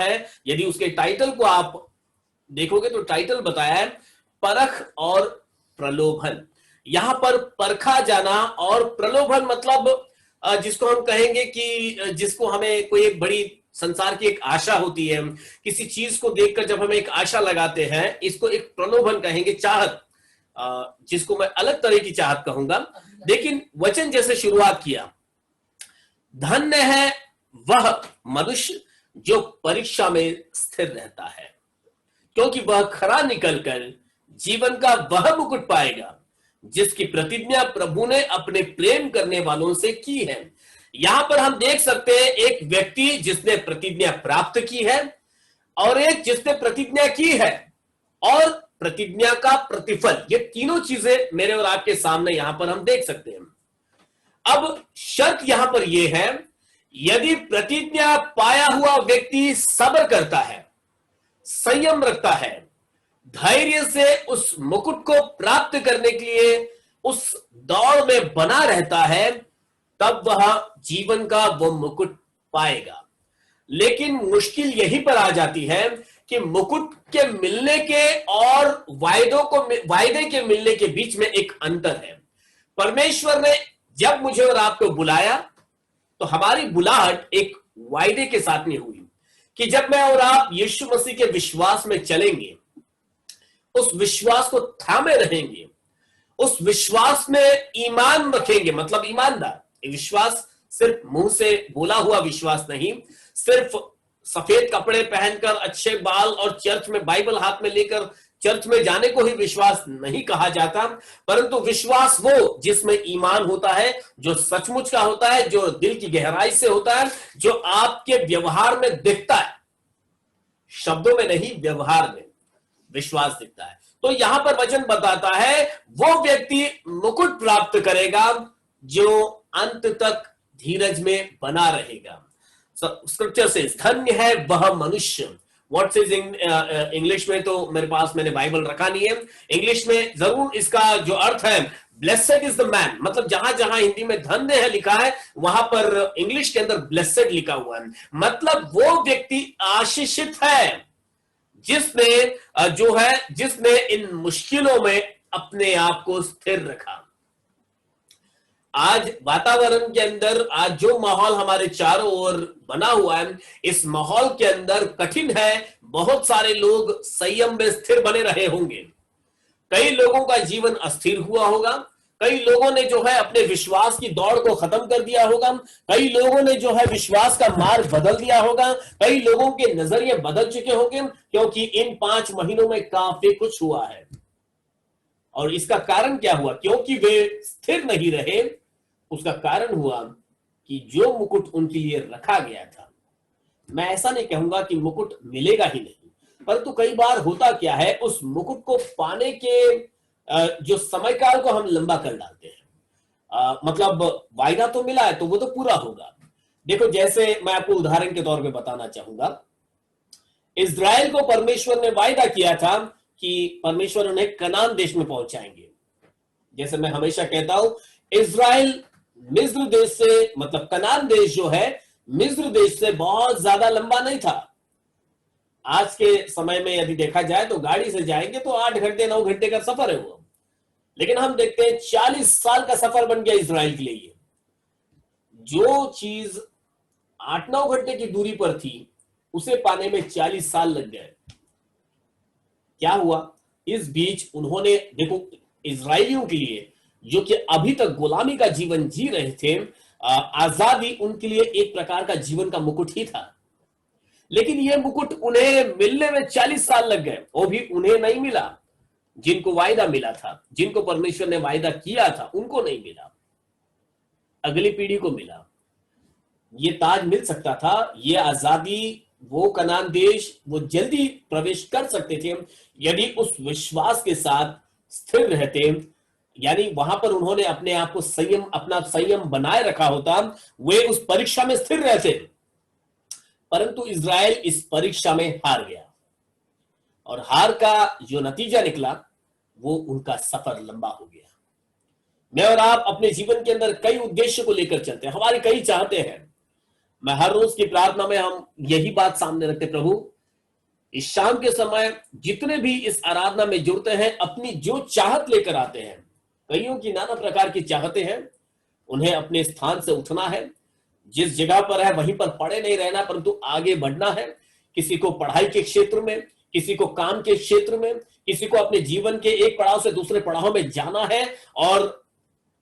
है। यदि उसके टाइटल को आप देखोगे तो टाइटल बताया है परख और प्रलोभन। यहां पर परखा जाना और प्रलोभन मतलब जिसको हम कहेंगे कि जिसको हमें कोई एक बड़ी संसार की एक आशा होती है, किसी चीज को देखकर जब हम एक आशा लगाते हैं, इसको एक प्रलोभन कहेंगे, चाहत, जिसको मैं अलग तरह की चाहत कहूंगा। लेकिन वचन जैसे शुरुआत किया, धन्य है वह मनुष्य जो परीक्षा में स्थिर रहता है, क्योंकि वह खरा निकलकर जीवन का वह मुकुट पाएगा जिसकी प्रतिज्ञा प्रभु ने अपने प्रेम करने वालों से की है। यहां पर हम देख सकते हैं एक व्यक्ति जिसने प्रतिज्ञा प्राप्त की है और एक जिसने प्रतिज्ञा की है और प्रतिज्ञा का प्रतिफल। ये तीनों चीजें मेरे और आपके सामने यहां पर हम देख सकते हैं। अब शर्त यहां पर यह है, यदि प्रतिज्ञा पाया हुआ व्यक्ति सब्र करता है, संयम रखता है, धैर्य से उस मुकुट को प्राप्त करने के लिए उस दौड़ में बना रहता है, तब वह जीवन का वो मुकुट पाएगा। लेकिन मुश्किल यहीं पर आ जाती है कि मुकुट के मिलने के और वायदे के मिलने के बीच में एक अंतर है। परमेश्वर ने जब मुझे और आपको बुलाया तो हमारी बुलाहट एक वायदे के साथ में हुई कि जब मैं और आप यीशु मसीह के विश्वास में चलेंगे, उस विश्वास को थामे रहेंगे, उस विश्वास में ईमान रखेंगे, मतलब ईमानदार। विश्वास सिर्फ मुंह से बोला हुआ विश्वास नहीं, सिर्फ सफेद कपड़े पहनकर, अच्छे बाल और चर्च में बाइबल हाथ में लेकर चर्च में जाने को ही विश्वास नहीं कहा जाता, परंतु विश्वास वो जिसमें ईमान होता है, जो सचमुच का होता है, जो दिल की गहराई से होता है, जो आपके व्यवहार में दिखता है, शब्दों में नहीं, व्यवहार में विश्वास दिखता है। तो यहां पर वचन बताता है वो व्यक्ति मुकुट प्राप्त करेगा जो अंत तक धीरज में बना रहेगा। स्क्रिप्चर से धन्य है वह मनुष्य। व्हाट इज इंग्लिश में तो मेरे पास मैंने बाइबल रखा नहीं है, इंग्लिश में जरूर इसका जो अर्थ है ब्लेसेड इज द मैन, मतलब जहां जहां हिंदी में धन्य है लिखा है वहां पर इंग्लिश के अंदर ब्लेसेड लिखा हुआ है, मतलब वो व्यक्ति आशीषित है जिसने इन मुश्किलों में अपने आप को स्थिर रखा। आज वातावरण के अंदर, आज जो माहौल हमारे चारों ओर बना हुआ है, इस माहौल के अंदर कठिन है। बहुत सारे लोग संयम में स्थिर बने रहे होंगे, कई लोगों का जीवन अस्थिर हुआ होगा, कई लोगों ने जो है अपने विश्वास की दौड़ को खत्म कर दिया होगा, कई लोगों ने जो है विश्वास का मार्ग बदल दिया होगा, कई लोगों के नजरिए बदल चुके होंगे, क्योंकि इन 5 महीनों में काफी कुछ हुआ है। और इसका कारण क्या हुआ? क्योंकि वे स्थिर नहीं रहे। उसका कारण हुआ कि जो मुकुट उनके लिए रखा गया था, मैं ऐसा नहीं कहूंगा कि मुकुट मिलेगा ही नहीं, परंतु कई बार होता क्या है, उस मुकुट को पाने के जो समय काल को हम लंबा कर डालते हैं। मतलब वायदा तो मिला है तो वो तो पूरा होगा। देखो, जैसे मैं आपको उदाहरण के तौर पे बताना चाहूंगा, इज़राइल को परमेश्वर ने वायदा किया था कि परमेश्वर उन्हें कनान देश में पहुंचाएंगे। जैसे मैं हमेशा कहता हूं, इज़राइल मिस्र देश से, मतलब कनान देश जो है, मिस्र देश से बहुत ज्यादा लंबा नहीं था। आज के समय में यदि देखा जाए तो गाड़ी से जाएंगे तो 8 घंटे 9 घंटे का सफर है वो, लेकिन हम देखते हैं 40 साल का सफर बन गया इज़राइल के लिए। जो चीज 8-9 घंटे की दूरी पर थी उसे पाने में 40 साल लग गए। क्या हुआ? इस बीच उन्होंने, देखो, इजरायलियों के लिए जो कि अभी तक गुलामी का जीवन जी रहे थे, आजादी उनके लिए एक प्रकार का जीवन का मुकुट ही था। लेकिन यह मुकुट उन्हें मिलने में 40 साल लग गए। वो भी उन्हें नहीं मिला जिनको वायदा मिला था, जिनको परमेश्वर ने वायदा किया था उनको नहीं मिला, अगली पीढ़ी को मिला। ये ताज मिल सकता था, ये आजादी, वो कनान देश वो जल्दी प्रवेश कर सकते थे यदि उस विश्वास के साथ स्थिर रहते, यानी वहां पर उन्होंने अपने आप को अपना संयम बनाए रखा होता, वे उस परीक्षा में स्थिर रहते। परंतु इज़राइल इस परीक्षा में हार गया और हार का जो नतीजा निकला वो उनका सफर लंबा हो गया। मैं और आप अपने जीवन के अंदर कई उद्देश्य को लेकर चलते हैं, हमारी कई चाहते हैं, मैं हर रोज की प्रार्थना में हम यही बात सामने रखते, प्रभु इस शाम के समय जितने भी इस आराधना में जुड़ते हैं अपनी जो चाहत लेकर आते हैं, कईयों की नाना प्रकार की चाहते हैं, उन्हें अपने स्थान से उठना है, जिस जगह पर है वहीं पर पड़े नहीं रहना परंतु आगे बढ़ना है। किसी को पढ़ाई के क्षेत्र में, किसी को काम के क्षेत्र में, किसी को अपने जीवन के एक पड़ाव से दूसरे पड़ाव में जाना है। और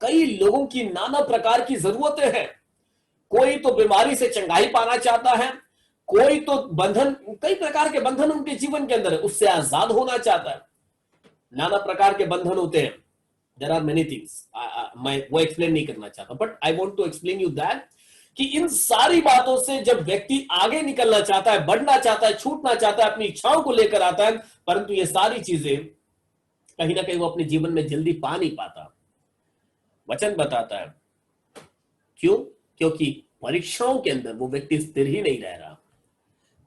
कई लोगों की नाना प्रकार की जरूरतें हैं। कोई तो बीमारी से चंगाई पाना चाहता है, कोई तो बंधन, कई प्रकार के बंधन उनके जीवन के अंदर है, उससे आजाद होना चाहता है। नाना प्रकार के बंधन होते हैं। देयर आर मेनी थिंग्स, मैं वो एक्सप्लेन नहीं करना चाहता, but I want to explain you that कि इन सारी बातों से जब व्यक्ति आगे निकलना चाहता है, बढ़ना चाहता है, छूटना चाहता है, अपनी इच्छाओं को लेकर आता है, परंतु ये सारी चीजें कहीं ना कहीं वो अपने जीवन में जल्दी पा नहीं पाता। वचन बताता है क्यों? क्योंकि परीक्षाओं के अंदर वो व्यक्ति स्थिर ही नहीं रह रहा।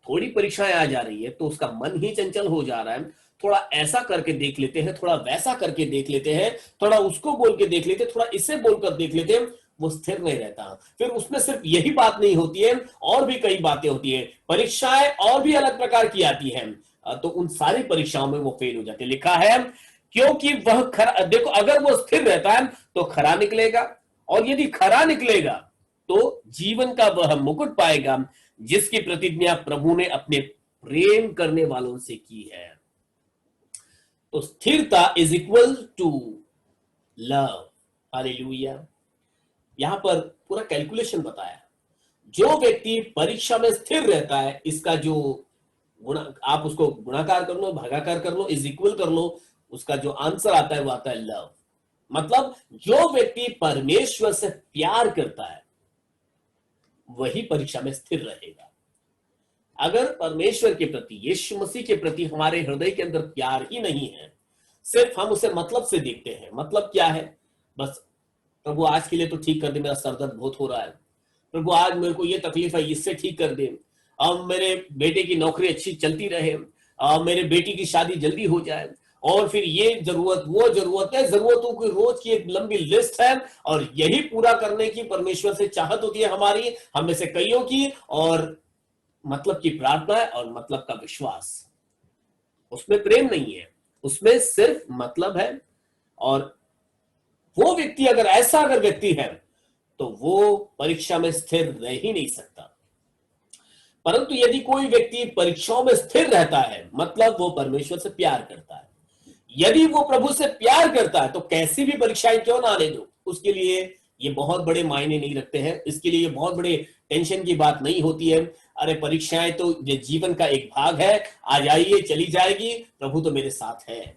थोड़ी परीक्षाएं आ जा रही है तो उसका मन ही चंचल हो जा रहा है। थोड़ा ऐसा करके देख लेते हैं, थोड़ा वैसा करके देख लेते हैं, थोड़ा उसको बोल के देख लेते हैं, थोड़ा इसे बोलकर देख लेते हैं, वो स्थिर नहीं रहता। फिर उसमें सिर्फ यही बात नहीं होती है, और भी कई बातें होती है। परीक्षाएं और भी अलग प्रकार की आती हैं, तो उन सारी परीक्षाओं में वो फेल हो जाते। लिखा है क्योंकि वह खरा, देखो अगर वो स्थिर रहता है तो खरा निकलेगा, और यदि खरा निकलेगा तो जीवन का वह मुकुट पाएगा जिसकी प्रतिज्ञा प्रभु ने अपने प्रेम करने वालों से की है। तो स्थिरता is equal to love. Hallelujah. यहां पर पूरा कैलकुलेशन बताया। जो व्यक्ति परीक्षा में स्थिर रहता है, इसका जो गुणा, आप उसको गुणाकार कर लो, भागाकार कर लो, इज इक्वल कर लो, उसका जो आंसर आता है वो आता है लव। मतलब जो व्यक्ति परमेश्वर से प्यार करता है वही परीक्षा में स्थिर रहेगा। अगर परमेश्वर के प्रति, यीशु मसीह के प्रति हमारे हृदय के अंदर प्यार ही नहीं है, सिर्फ हम उसे मतलब से देखते हैं। मतलब क्या है? बस प्रभु आज के लिए तो ठीक कर दे, मेरा सर दर्द बहुत हो रहा है, प्रभु आज मेरे को ये तकलीफ है, इससे ठीक कर दे, अब मेरे बेटे की नौकरी अच्छी चलती रहे, मेरे बेटी की शादी जल्दी हो जाए, और फिर ये जरूरत, वो जरूरत है, जरूरतों की रोज की एक लंबी लिस्ट है, और यही पूरा करने की परमेश्वर से चाहत होती है हमारी, हम में से कईयों की। और मतलब की प्रार्थना है और मतलब का विश्वास, उसमें प्रेम नहीं है, उसमें सिर्फ मतलब है। और वो व्यक्ति अगर व्यक्ति है तो वो परीक्षा में स्थिर रह ही नहीं सकता। परंतु यदि कोई व्यक्ति परीक्षाओं में स्थिर रहता है, मतलब वो परमेश्वर से प्यार करता है। यदि वो प्रभु से प्यार करता है तो कैसी भी परीक्षाएं क्यों ना आने दो, उसके लिए ये बहुत बड़े मायने नहीं रखते हैं, इसके लिए ये बहुत बड़े टेंशन की बात नहीं होती है। अरे परीक्षाएं तो ये जीवन का एक भाग है, आ जाइए चली जाएगी, प्रभु तो मेरे साथ है।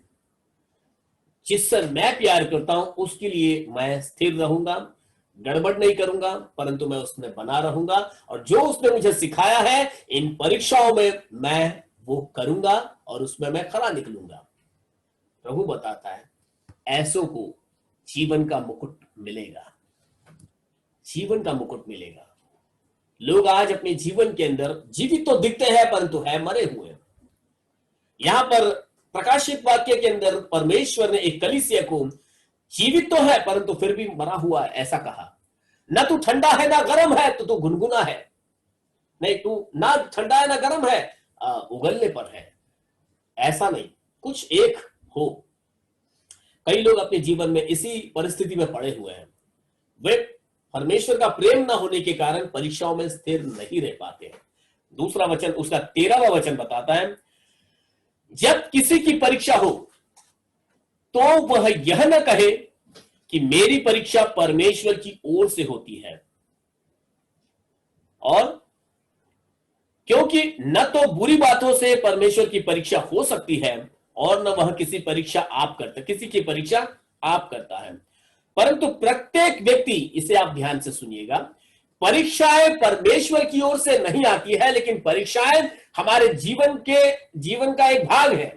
जिससे मैं प्यार करता हूं उसके लिए मैं स्थिर रहूंगा, गड़बड़ नहीं करूंगा, परंतु मैं उसमें बना रहूंगा, और जो उसने मुझे सिखाया है इन परीक्षाओं में मैं वो करूंगा और उसमें मैं खरा निकलूंगा। प्रभु बताता है ऐसों को जीवन का मुकुट मिलेगा, जीवन का मुकुट मिलेगा। लोग आज अपने जीवन के अंदर जीवित तो दिखते हैं परंतु है मरे हुए। यहां पर प्रकाशित वाक्य के अंदर परमेश्वर ने एक कलीसिया को जीवित तो है परंतु फिर भी मरा हुआ है ऐसा कहा। न तू ठंडा है ना गर्म है तो तू गुनगुना है, नहीं तू ना ठंडा है ना गर्म है, उगलने पर है, ऐसा नहीं, कुछ एक हो। कई लोग अपने जीवन में इसी परिस्थिति में पड़े हुए हैं। वे परमेश्वर का प्रेम ना होने के कारण परीक्षाओं में स्थिर नहीं रह पाते हैं। दूसरा वचन, उसका 13वां वचन बताता है, जब किसी की परीक्षा हो तो वह यह न कहे कि मेरी परीक्षा परमेश्वर की ओर से होती है, और क्योंकि न तो बुरी बातों से परमेश्वर की परीक्षा हो सकती है और न वह किसी की परीक्षा आप करता है, परंतु प्रत्येक व्यक्ति, इसे आप ध्यान से सुनिएगा, परीक्षाएं परमेश्वर की ओर से नहीं आती है, लेकिन परीक्षाएं हमारे जीवन का एक भाग है।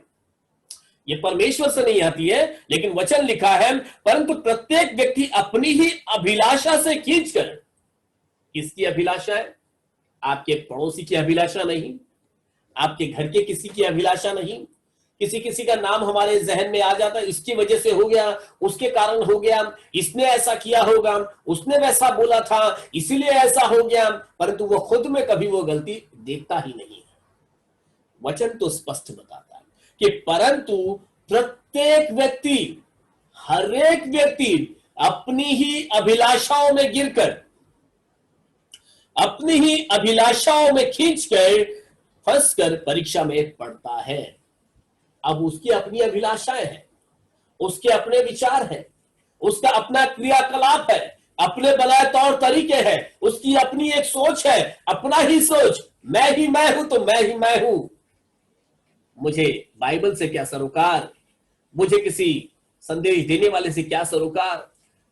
ये परमेश्वर से नहीं आती है, लेकिन वचन लिखा है, परंतु प्रत्येक व्यक्ति अपनी ही अभिलाषा से खींचकर, किसकी अभिलाषा है? आपके पड़ोसी की अभिलाषा नहीं, आपके घर के किसी की अभिलाषा नहीं, किसी किसी का नाम हमारे जहन में आ जाता है, इसकी वजह से हो गया, उसके कारण हो गया, इसने ऐसा किया होगा, उसने वैसा बोला था इसीलिए ऐसा हो गया, परंतु वो खुद में कभी वो गलती देखता ही नहीं है। वचन तो स्पष्ट बताता है कि परंतु प्रत्येक व्यक्ति, हर एक व्यक्ति अपनी ही अभिलाषाओं में गिरकर, अपनी ही अभिलाषाओं में खींचकर, फंसकर परीक्षा में पड़ता है। अब उसकी अपनी अभिलाषाएं हैं, उसके अपने विचार हैं, उसका अपना क्रियाकलाप है, अपने बनाए तौर तरीके हैं, उसकी अपनी एक सोच है, अपना ही सोच, मैं ही मैं हूं तो मैं ही मैं हूं, मुझे बाइबल से क्या सरोकार, मुझे किसी संदेश देने वाले से क्या सरोकार।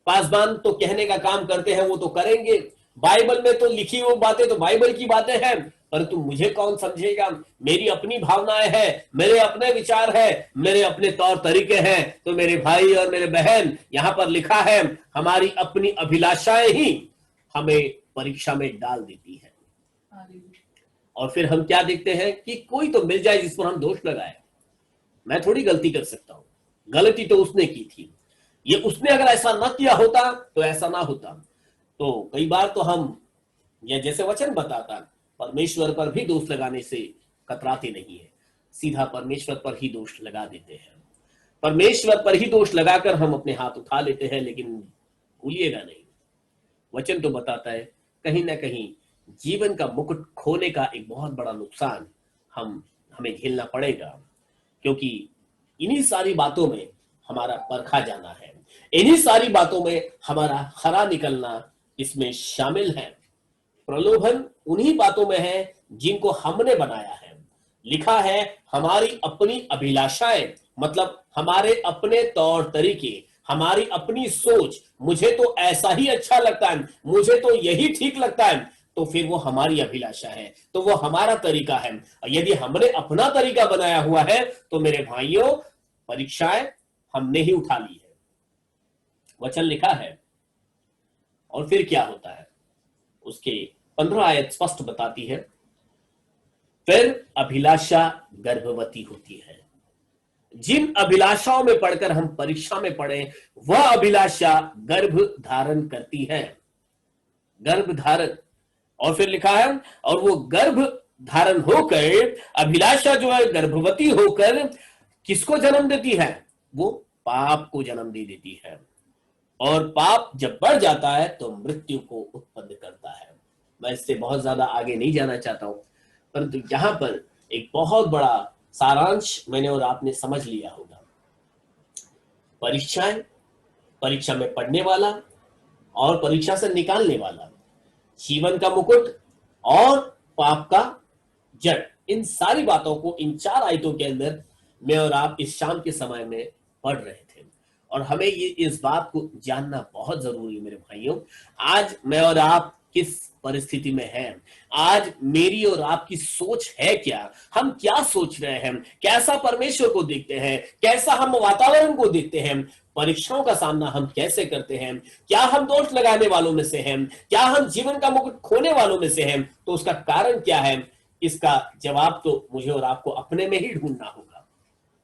पासवान तो कहने का काम करते हैं, वो तो करेंगे, बाइबल में तो लिखी वो बातें तो बाइबल की बातें हैं, परंतु मुझे कौन समझेगा, मेरी अपनी भावनाएं हैं, मेरे अपने विचार हैं, मेरे अपने तौर तरीके हैं। तो मेरे भाई और मेरे बहन, यहां पर लिखा है हमारी अपनी अभिलाषाएं ही हमें परीक्षा में डाल देती है। और फिर हम क्या देखते हैं कि कोई तो मिल जाए जिस पर हम दोष लगाए। मैं थोड़ी गलती कर सकता हूं, गलती तो उसने की थी, ये उसने अगर ऐसा ना किया होता तो ऐसा ना होता। तो कई बार तो हम, या जैसे वचन बताता, परमेश्वर पर भी दोष लगाने से कतराते नहीं है, सीधा परमेश्वर पर ही दोष लगा देते हैं। परमेश्वर पर ही दोष लगाकर हम अपने हाथ उठा लेते हैं, लेकिन भूलिएगा नहीं, वचन तो बताता है कहीं ना कहीं जीवन का मुकुट खोने का एक बहुत बड़ा नुकसान हमें झेलना पड़ेगा, क्योंकि इन्हीं सारी बातों में हमारा परखा जाना है, इन्हीं सारी बातों में हमारा खरा निकलना इसमें शामिल है। प्रलोभन उन्हीं बातों में है जिनको हमने बनाया है। लिखा है हमारी अपनी अभिलाषाएं, मतलब हमारे अपने तौर तरीके, हमारी अपनी सोच, मुझे तो ऐसा ही अच्छा लगता है, मुझे तो यही ठीक लगता है, तो फिर वो हमारी अभिलाषा है, तो वो हमारा तरीका है। यदि हमने अपना तरीका बनाया हुआ है तो मेरे भाइयों, परीक्षाएं हमने ही उठा ली है। वचन लिखा है और फिर क्या होता है, उसके 15 आयत स्पष्ट बताती है, फिर अभिलाषा गर्भवती होती है। जिन अभिलाषाओं में पढ़कर हम परीक्षा में पढ़े, वह अभिलाषा गर्भ धारण करती है, गर्भ धारण। और फिर लिखा है और वो गर्भ धारण होकर, अभिलाषा जो है गर्भवती होकर किसको जन्म देती है, वो पाप को जन्म दे देती है। और पाप जब बढ़ जाता है तो मृत्यु को उत्पन्न करता है। मैं इससे बहुत ज्यादा आगे नहीं जाना चाहता हूं, परंतु यहां पर एक बहुत बड़ा सारांश मैंने और आपने समझ लिया होगा। परीक्षाएं, परीक्षा में पढ़ने वाला और परीक्षा से निकालने वाला, जीवन का मुकुट और पाप का जड़, इन सारी बातों को इन 4 आयतों के अंदर मैं और आप इस शाम के समय में पढ़ रहे थे। और हमें ये इस बात को जानना बहुत जरूरी है मेरे भाइयों, आज मैं और आप किस परिस्थिति में हैं, आज मेरी और आपकी सोच है क्या, हम क्या सोच रहे हैं, कैसा परमेश्वर को देखते हैं, कैसा हम वातावरण को देखते हैं, परीक्षाओं का सामना हम कैसे करते हैं, क्या हम दोष लगाने वालों में से हैं, क्या हम जीवन का मुकुट खोने वालों में से हैं, तो उसका कारण क्या है, इसका जवाब तो मुझे और आपको अपने में ही ढूंढना होगा।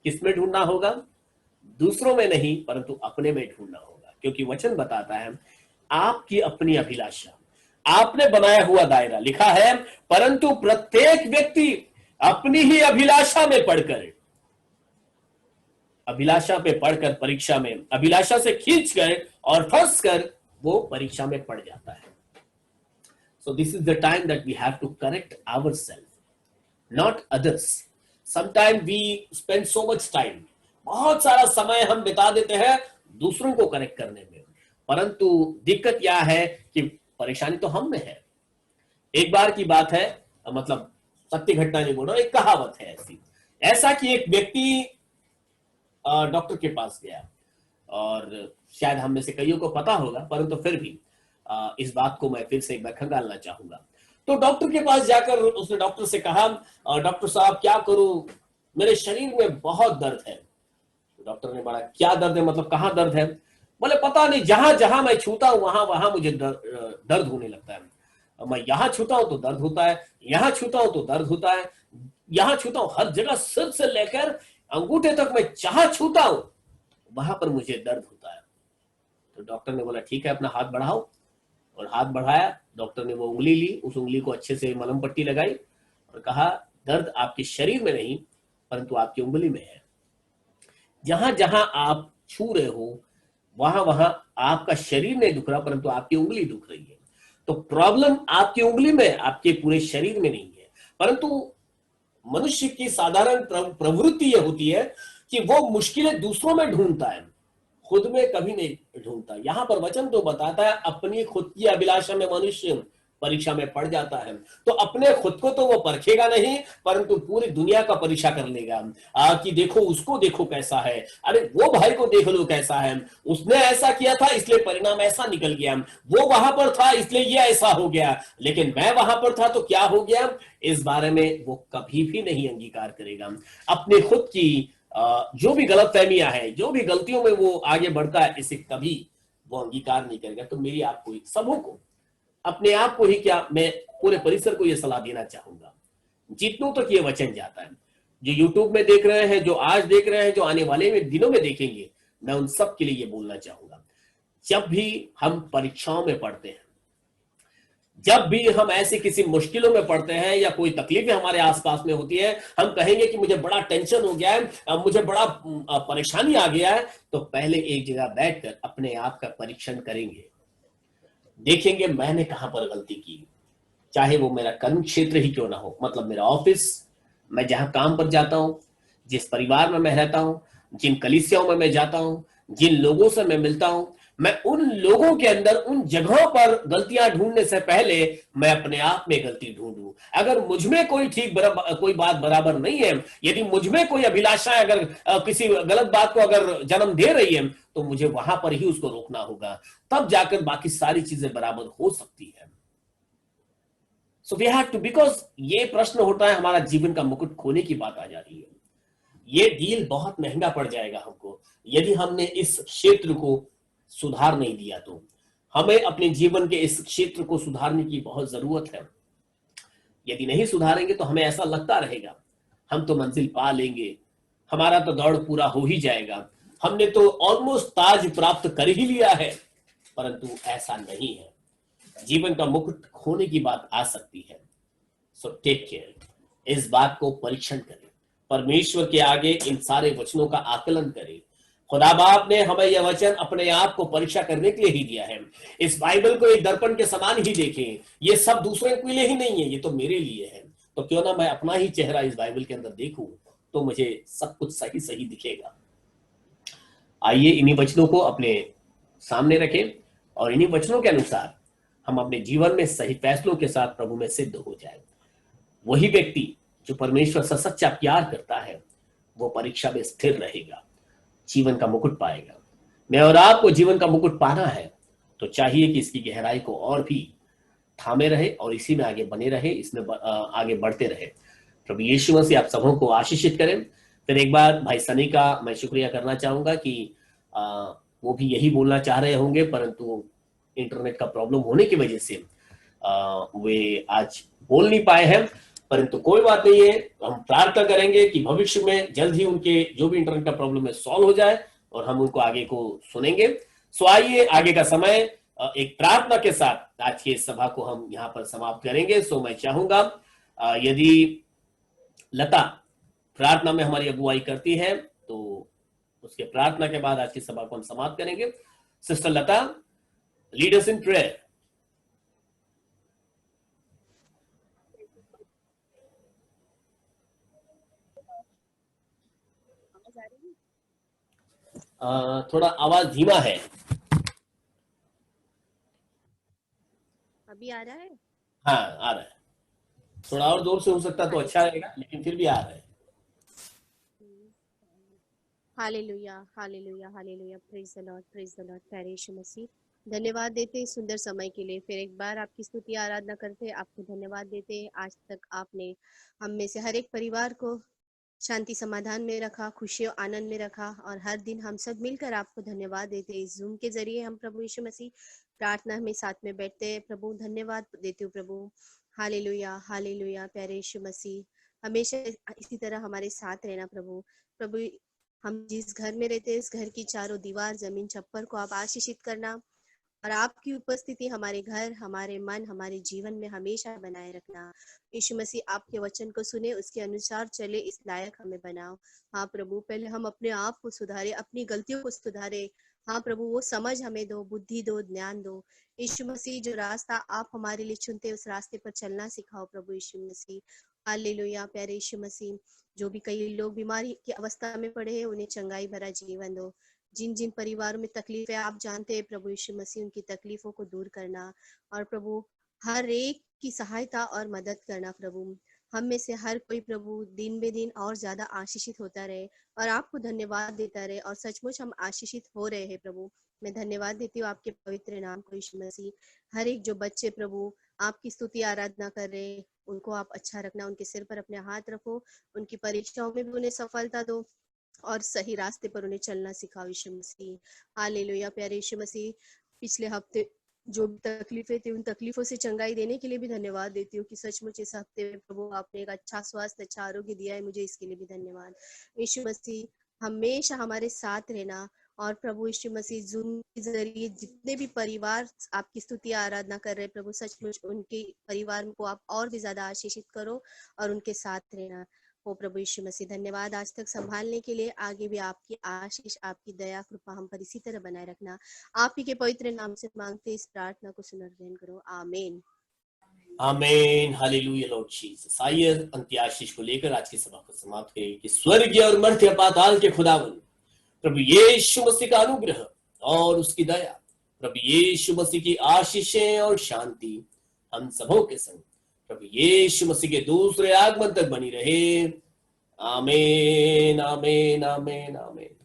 किसमें ढूंढना होगा, दूसरों में नहीं परंतु अपने में ढूंढना होगा, क्योंकि वचन बताता है आपकी अपनी अभिलाषा, आपने बनाया हुआ दायरा। लिखा है परंतु प्रत्येक व्यक्ति अपनी ही अभिलाषा में पढ़कर, अभिलाषा पे पढ़कर परीक्षा में, अभिलाषा से खींचकर और फंसकर वो परीक्षा में पड़ जाता है। So this is the time that we have to correct ourselves, not others. Sometimes we spend so much time, बहुत सारा समय हम बिता देते हैं दूसरों को करेक्ट करने में, परंतु दिक्कत यह है कि परेशानी तो हम में है। एक बार की बात है, मतलब सत्य घटना नहीं बोल रहा, एक कहावत है ऐसा कि एक व्यक्ति डॉक्टर के पास गया, और शायद हम में से कईयों को पता होगा, परंतु फिर भी इस बात को मैं फिर से एक बार खंगालना चाहूंगा। तो डॉक्टर के पास जाकर उसने डॉक्टर से कहा, डॉक्टर साहब क्या करूं, मेरे शरीर में बहुत दर्द है। डॉक्टर ने बोला क्या दर्द है, मतलब कहाँ दर्द है? बोले पता नहीं, जहां जहां मैं छूता हूं वहां वहां मुझे दर्द होने लगता है। मैं यहाँ छूता हूं तो दर्द होता है, यहाँ छूता हूं तो दर्द होता है, यहाँ छूता हूं, हर जगह सिर से लेकर अंगूठे तक मैं जहां छूता हूं वहां पर मुझे दर्द होता है। तो डॉक्टर ने बोला ठीक है, अपना हाथ बढ़ाओ। और हाथ बढ़ाया, डॉक्टर ने वो उंगली ली, उस उंगली को अच्छे से मलहम पट्टी लगाई और कहा दर्द आपके शरीर में नहीं परंतु आपकी उंगली में है। जहां जहां आप छू रहे हो वहां वहां आपका शरीर नहीं दुख रहा परंतु आपकी उंगली दुख रही है। तो प्रॉब्लम आपकी उंगली में, आपके पूरे शरीर में नहीं है। परंतु मनुष्य की साधारण प्रवृत्ति यह होती है कि वो मुश्किलें दूसरों में ढूंढता है, खुद में कभी नहीं ढूंढता। यहां पर वचन तो बताता है अपनी खुद की अभिलाषा में मनुष्य परीक्षा में पड़ जाता है। तो अपने खुद को तो वो परखेगा नहीं परंतु पूरी दुनिया का परीक्षा कर लेगा। कि देखो उसको, देखो कैसा है, अरे वो भाई को देख लो कैसा है, उसने ऐसा किया था इसलिए परिणाम ऐसा निकल गया, वो वहां पर था इसलिए ये ऐसा हो गया, लेकिन मैं वहां पर था तो क्या हो गया। इस बारे में वो कभी भी नहीं अंगीकार करेगा। अपने खुद की जो भी गलत फहमियां हैं, जो भी गलतियों में वो आगे बढ़ता है, इसे कभी वो अंगीकार नहीं करेगा। तो मेरी आपको, सबों को, अपने आप को ही क्या, मैं पूरे परिसर को यह सलाह देना चाहूंगा, जितनों तक ये वचन जाता है, जो यूट्यूब में देख रहे हैं, जो आज देख रहे हैं, जो आने वाले में दिनों में देखेंगे, मैं उन सब के लिए ये बोलना चाहूंगा, जब भी हम परीक्षाओं में पढ़ते हैं, जब भी हम ऐसी किसी मुश्किलों में पड़ते हैं या कोई तकलीफें हमारे आसपास में होती है, हम कहेंगे कि मुझे बड़ा टेंशन हो गया है, मुझे बड़ा परेशानी आ गया है, तो पहले एक जगह बैठकर अपने आप का परीक्षण करेंगे, देखेंगे मैंने कहां पर गलती की। चाहे वो मेरा कर्म क्षेत्र ही क्यों ना हो, मतलब मेरा ऑफिस, मैं जहां काम पर जाता हूं, जिस परिवार में मैं रहता हूं, जिन कलीसियाओं में मैं जाता हूं, जिन लोगों से मैं मिलता हूं, मैं उन लोगों के अंदर, उन जगहों पर गलतियां ढूंढने से पहले मैं अपने आप में गलती ढूंढूं। अगर मुझ में कोई कोई बात बराबर नहीं है, यदि मुझ में कोई अभिलाषा अगर किसी गलत बात को अगर जन्म दे रही है, तो मुझे वहां पर ही उसको रोकना होगा, तब जाकर बाकी सारी चीजें बराबर हो सकती है। So we have to, because ये प्रश्न होता है, हमारा जीवन का मुकुट खोने की बात आ जा रही है। ये डील बहुत महंगा पड़ जाएगा हमको यदि हमने इस क्षेत्र को सुधार नहीं दिया। तो हमें अपने जीवन के इस क्षेत्र को सुधारने की बहुत जरूरत है। यदि नहीं सुधारेंगे तो हमें ऐसा लगता रहेगा हम तो मंजिल पा लेंगे, हमारा तो दौड़ पूरा हो ही जाएगा, हमने तो ऑलमोस्ट ताज प्राप्त कर ही लिया है, परंतु ऐसा नहीं है। जीवन का मुकुट खोने की बात आ सकती है। सो टेक केयर, इस बात को परीक्षण करें, परमेश्वर के आगे इन सारे वचनों का आकलन करें। खुदा बाप ने हमें यह वचन अपने आप को परीक्षा करने के लिए ही दिया है। इस बाइबल को एक दर्पण के समान ही देखें, ये सब दूसरे के लिए ही नहीं है, ये तो मेरे लिए है। तो क्यों ना मैं अपना ही चेहरा इस बाइबल के अंदर देखूं, तो मुझे सब कुछ सही सही दिखेगा। आइए इन्हीं वचनों को अपने सामने रखें और इन्हीं वचनों के अनुसार हम अपने जीवन में सही फैसलों के साथ प्रभु में सिद्ध हो जाए। वही व्यक्ति जो परमेश्वर से सच्चा प्यार करता है, वो परीक्षा में स्थिर रहेगा, जीवन का मुकुट पाएगा। मैं और आपको जीवन का मुकुट पाना है, तो चाहिए कि इसकी गहराई को और भी थामे रहे और इसी में आगे बने रहे, इसमें आगे बढ़ते रहे। प्रभु यीशु मसीह आप सबों को आशीषित करें। फिर एक बार भाई सनी का मैं शुक्रिया करना चाहूंगा कि वो भी यही बोलना चाह रहे होंगे, परंतु इंटरनेट का प्रॉब्लम होने की वजह से वे आज बोल नहीं पाए हैं। परंतु कोई बात नहीं है, हम प्रार्थना करेंगे कि भविष्य में जल्द ही उनके जो भी इंटरनेट का प्रॉब्लम है सॉल्व हो जाए और हम उनको आगे को सुनेंगे। सो आइए आगे का समय एक प्रार्थना के साथ आज की इस सभा को हम यहाँ पर समाप्त करेंगे। सो मैं चाहूंगा यदि लता प्रार्थना में हमारी अगुवाई करती है तो उसके प्रार्थना के बाद आज की सभा को हम समाप्त करेंगे। Sister Lata, lead us in prayer. थोड़ा आवाज धीमा है। अभी आ रहा है? हाँ आ रहा है, थोड़ा और जोर से हो सकता तो अच्छा रहेगा, लेकिन फिर भी आ रहा है। Hallelujah, hallelujah, hallelujah. Praise the Lord, praise the Lord. प्यारे यीशु मसीह, धन्यवाद देते हैं सुंदर समय के लिए। फिर एक बार आपकी स्तुति आराधना करते हैं, आपको धन्यवाद देते हैं। आज तक आपने हम में से हर एक परिवार को शांति समाधान में रखा, खुशी और आनंद में रखा, और हर दिन हम सब मिलकर आपको धन्यवाद देते हैं। इस जूम के जरिए हम प्रभु यीशु मसीह प्रार्थना में साथ में बैठते हैं। प्रभु धन्यवाद देते हो प्रभु। Hallelujah, hallelujah. प्यारे यीशु मसीह, हमेशा इसी तरह हमारे साथ रहना प्रभु। प्रभु हम जिस घर में रहते हैं इस घर की चारों दीवार, जमीन, छप्पर को आप आशीषित करना और आपकी उपस्थिति हमारे घर, हमारे मन, हमारे जीवन में हमेशा बनाए रखना। यीशु मसीह आपके वचन को सुने, उसके अनुसार चले, इस लायक हमें बनाओ। हाँ प्रभु, पहले हम अपने आप को सुधारे, अपनी गलतियों को सुधारे। हाँ प्रभु, वो समझ हमें दो, बुद्धि दो, ज्ञान दो। यीशु मसीह, जो रास्ता आप हमारे लिए चुनते हैं उस रास्ते पर चलना सिखाओ प्रभु यीशु मसीह। हालेलुया प्यारे यीशु मसीह। जो भी कई लोग बीमारी की अवस्था में पड़े हैं उन्हें चंगाई भरा जीवन दो। जिन जिन परिवारों में तकलीफें आप जानते हैं प्रभु यीशु मसीह, उनकी तकलीफों को दूर करना और प्रभु हर एक की सहायता और मदद करना प्रभु। हम में से हर कोई प्रभु दिन बे दिन और ज्यादा आशीषित होता रहे और आपको धन्यवाद देता रहे और सचमुच हम आशीषित हो रहे हैं प्रभु। मैं धन्यवाद देती हूँ आपके पवित्र नाम को यीशु मसीह। हर एक जो बच्चे प्रभु आपकी स्तुति आराधना कर रहे, उनको आप अच्छा रखना, उनके सिर पर अपने हाथ रखो, उनकी परीक्षाओं में भी उन्हें सफलता दो और सही रास्ते पर उन्हें चलना सिखाओ यीशु मसीह। हालेलुया प्यारे यीशु मसीह। पिछले हफ्ते जो भी तकलीफें थी उन तकलीफों से चंगाई देने के लिए भी धन्यवाद देती हूँ कि सचमुच इस हफ्ते में प्रभु आपने एक अच्छा स्वास्थ्य, अच्छा आरोग्य दिया है मुझे, इसके लिए भी धन्यवाद। यीशु मसीह हमेशा हमारे साथ रहना और प्रभु यीशु मसीह जूम के जरिए जितने भी परिवार आपकी स्तुति आराधना कर रहे हैं प्रभु, सचमुच उनके परिवार को आप और भी ज्यादा आशीषित करो और उनके साथ रहना। ओ प्रभु यीशु मसीह, धन्यवाद आज तक संभालने के लिए। आगे भी आपकी आशीष, आपकी दया, कृपा हम पर इसी तरह बनाए रखना। आप ही के पवित्र नाम से मांगते इस प्रार्थना को सुन और ग्रहण करो, आमीन। आमीन। Hallelujah Lord Jesus. आइए अंत्य आशीष को लेकर आज की सभा को समाप्त करें कि स्वर्गीय और मर्त्य पाताल के खुदावन प्रभु यीशु मसीह का अनुग्रह और उसकी दया, प्रभु यीशु मसीह की आशीषें और शांति हम सबों के संग प्रभु यीशु मसीह के दूसरे आगमन तक बनी रहे। आमीन आमीन आमीन आमीन।